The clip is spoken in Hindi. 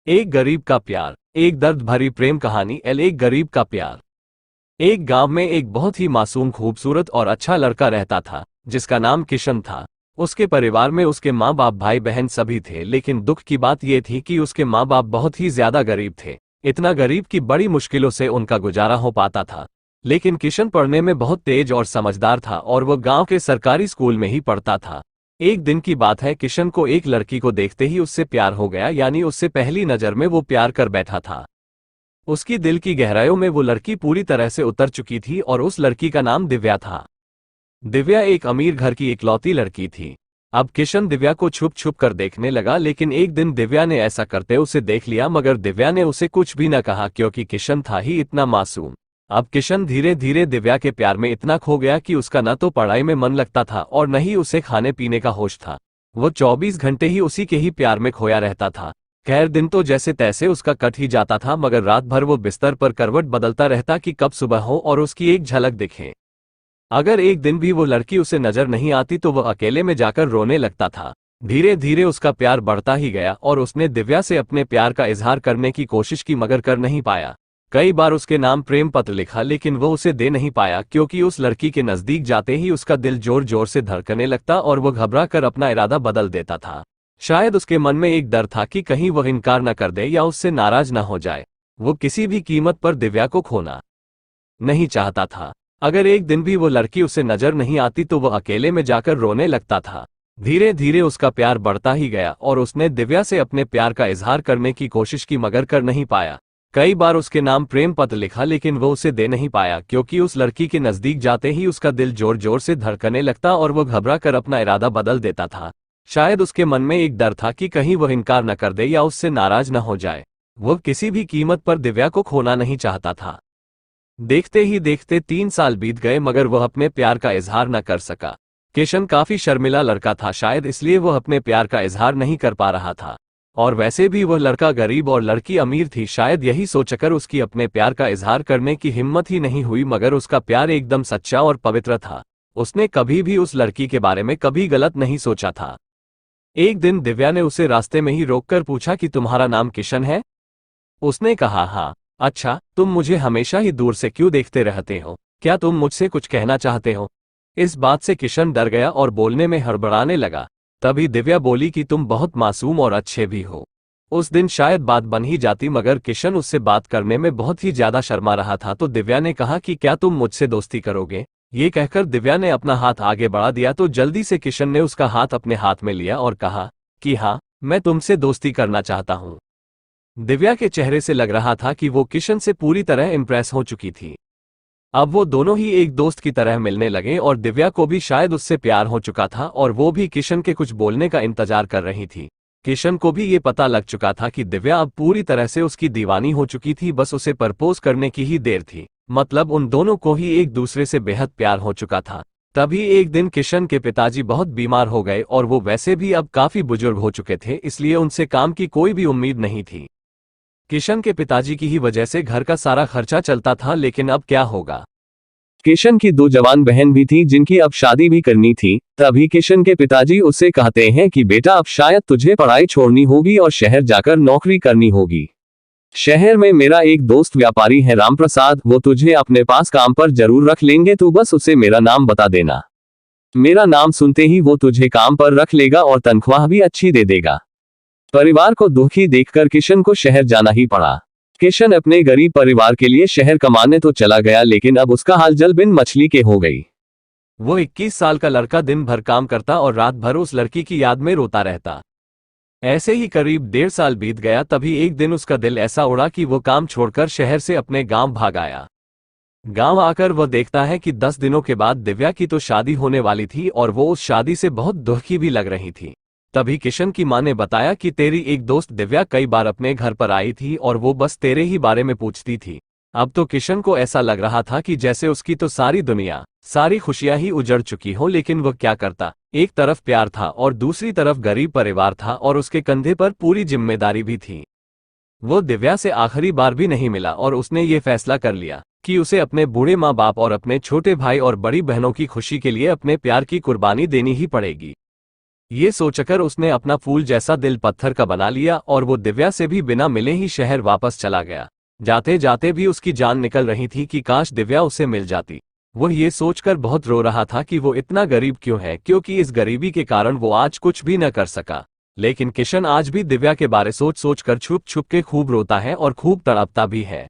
एक गरीब का प्यार। एक दर्द भरी प्रेम कहानी। एक गरीब का प्यार। एक गांव में एक बहुत ही मासूम, खूबसूरत और अच्छा लड़का रहता था जिसका नाम किशन था। उसके परिवार में उसके माँ बाप, भाई बहन सभी थे, लेकिन दुख की बात यह थी कि उसके माँ बाप बहुत ही ज्यादा गरीब थे। इतना गरीब कि बड़ी मुश्किलों से उनका गुजारा हो पाता था। लेकिन किशन पढ़ने में बहुत तेज और समझदार था और वह गांव के सरकारी स्कूल में ही पढ़ता था। एक दिन की बात है, किशन को एक लड़की को देखते ही उससे प्यार हो गया, यानी उससे पहली नजर में वो प्यार कर बैठा था। उसकी दिल की गहराइयों में वो लड़की पूरी तरह से उतर चुकी थी और उस लड़की का नाम दिव्या था। दिव्या एक अमीर घर की इकलौती लड़की थी। अब किशन दिव्या को छुप छुप कर देखने लगा, लेकिन एक दिन दिव्या ने ऐसा करते उसे देख लिया, मगर दिव्या ने उसे कुछ भी न कहा क्योंकि किशन था ही इतना मासूम। अब किशन धीरे धीरे दिव्या के प्यार में इतना खो गया कि उसका न तो पढ़ाई में मन लगता था और न ही उसे खाने पीने का होश था। वो 24 घंटे ही उसी के ही प्यार में खोया रहता था। खैर, दिन तो जैसे तैसे उसका कट ही जाता था, मगर रात भर वो बिस्तर पर करवट बदलता रहता कि कब सुबह हो और उसकी एक झलक दिखे। अगर एक दिन भी वो लड़की उसे नजर नहीं आती तो वह अकेले में जाकर रोने लगता था। धीरे धीरे उसका प्यार बढ़ता ही गया और उसने दिव्या से अपने प्यार का इजहार करने की कोशिश की, मगर कर नहीं पाया। कई बार उसके नाम प्रेम पत्र लिखा, लेकिन वो उसे दे नहीं पाया क्योंकि उस लड़की के नजदीक जाते ही उसका दिल जोर जोर से धड़कने लगता और वो घबरा कर अपना इरादा बदल देता था। शायद उसके मन में एक डर था कि कहीं वह इनकार न कर दे या उससे नाराज न हो जाए। वो किसी भी कीमत पर दिव्या को खोना नहीं चाहता था। अगर एक दिन भी वो लड़की उसे नजर नहीं आती तो वह अकेले में जाकर रोने लगता था। धीरे धीरे उसका प्यार बढ़ता ही गया और उसने दिव्या से अपने प्यार का इजहार करने की कोशिश की, मगर कर नहीं पाया। कई बार उसके नाम प्रेम पत्र लिखा, लेकिन वो उसे दे नहीं पाया क्योंकि उस लड़की के नजदीक जाते ही उसका दिल जोर जोर से धड़कने लगता और वो घबरा कर अपना इरादा बदल देता था। शायद उसके मन में एक डर था कि कहीं वह इनकार न कर दे या उससे नाराज न हो जाए। वह किसी भी कीमत पर दिव्या को खोना नहीं चाहता था। देखते ही देखते 3 साल बीत गए, मगर वह अपने प्यार का इजहार न कर सका। किशन काफी शर्मिला लड़का था, शायद इसलिए वह अपने प्यार का इजहार नहीं कर पा रहा था। और वैसे भी वह लड़का गरीब और लड़की अमीर थी, शायद यही सोचकर उसकी अपने प्यार का इजहार करने की हिम्मत ही नहीं हुई, मगर उसका प्यार एकदम सच्चा और पवित्र था। उसने कभी भी उस लड़की के बारे में कभी गलत नहीं सोचा था। एक दिन दिव्या ने उसे रास्ते में ही रोककर पूछा कि तुम्हारा नाम किशन है? उसने कहा हाँ। अच्छा, तुम मुझे हमेशा ही दूर से क्यों देखते रहते हो? क्या तुम मुझसे कुछ कहना चाहते हो? इस बात से किशन डर गया और बोलने में हड़बड़ाने लगा। तभी दिव्या बोली कि तुम बहुत मासूम और अच्छे भी हो। उस दिन शायद बात बन ही जाती, मगर किशन उससे बात करने में बहुत ही ज्यादा शर्मा रहा था, तो दिव्या ने कहा कि क्या तुम मुझसे दोस्ती करोगे? ये कहकर दिव्या ने अपना हाथ आगे बढ़ा दिया तो जल्दी से किशन ने उसका हाथ अपने हाथ में लिया और कहा कि हाँ, मैं तुमसे दोस्ती करना चाहता हूँ। दिव्या के चेहरे से लग रहा था कि वो किशन से पूरी तरह इम्प्रेस हो चुकी थी। अब वो दोनों ही एक दोस्त की तरह मिलने लगे और दिव्या को भी शायद उससे प्यार हो चुका था और वो भी किशन के कुछ बोलने का इंतजार कर रही थी। किशन को भी ये पता लग चुका था कि दिव्या अब पूरी तरह से उसकी दीवानी हो चुकी थी, बस उसे प्रपोज करने की ही देर थी। मतलब उन दोनों को ही एक दूसरे से बेहद प्यार हो चुका था। तभी एक दिन किशन के पिताजी बहुत बीमार हो गए और वो वैसे भी अब काफी बुजुर्ग हो चुके थे, इसलिए उनसे काम की कोई भी उम्मीद नहीं थी। किशन के पिताजी की ही वजह से घर का सारा खर्चा चलता था, लेकिन अब क्या होगा? किशन की 2 जवान बहन भी थी जिनकी अब शादी भी करनी थी। तभी किशन के पिताजी उससे कहते हैं कि बेटा, अब शायद तुझे पढ़ाई छोड़नी होगी और शहर जाकर नौकरी करनी होगी। शहर में मेरा एक दोस्त व्यापारी है, राम प्रसाद, वो तुझे अपने पास काम पर जरूर रख लेंगे, तू बस उसे मेरा नाम बता देना। मेरा नाम सुनते ही वो तुझे काम पर रख लेगा और तनख्वाह भी अच्छी दे देगा। परिवार को दुखी देखकर किशन को शहर जाना ही पड़ा। किशन अपने गरीब परिवार के लिए शहर कमाने तो चला गया, लेकिन अब उसका हाल जल बिन मछली के हो गई। वो 21 साल का लड़का दिन भर काम करता और रात भर उस लड़की की याद में रोता रहता। ऐसे ही करीब 1.5 साल बीत गया, तभी एक दिन उसका दिल ऐसा उड़ा कि वो काम छोड़कर शहर से अपने गांव भाग आया। गांव आकर वह देखता है कि 10 दिनों के बाद दिव्या की तो शादी होने वाली थी और वो उस शादी से बहुत दुखी भी लग रही थी। तभी किशन की मां ने बताया कि तेरी एक दोस्त दिव्या कई बार अपने घर पर आई थी और वो बस तेरे ही बारे में पूछती थी। अब तो किशन को ऐसा लग रहा था कि जैसे उसकी तो सारी दुनिया, सारी खुशियां ही उजड़ चुकी हो, लेकिन वह क्या करता? एक तरफ प्यार था और दूसरी तरफ गरीब परिवार था और उसके कंधे पर पूरी जिम्मेदारी भी थी। वो दिव्या से आखिरी बार भी नहीं मिला और उसने ये फैसला कर लिया कि उसे अपने बूढ़े माँ बाप और अपने छोटे भाई और बड़ी बहनों की खुशी के लिए अपने प्यार की कुर्बानी देनी ही पड़ेगी। ये सोचकर उसने अपना फूल जैसा दिल पत्थर का बना लिया और वो दिव्या से भी बिना मिले ही शहर वापस चला गया। जाते जाते भी उसकी जान निकल रही थी कि काश दिव्या उसे मिल जाती। वो ये सोचकर बहुत रो रहा था कि वो इतना गरीब क्यों है, क्योंकि इस गरीबी के कारण वो आज कुछ भी न कर सका। लेकिन किशन आज भी दिव्या के बारे सोच सोच कर छुप छुप के खूब रोता है और खूब तड़पता भी है।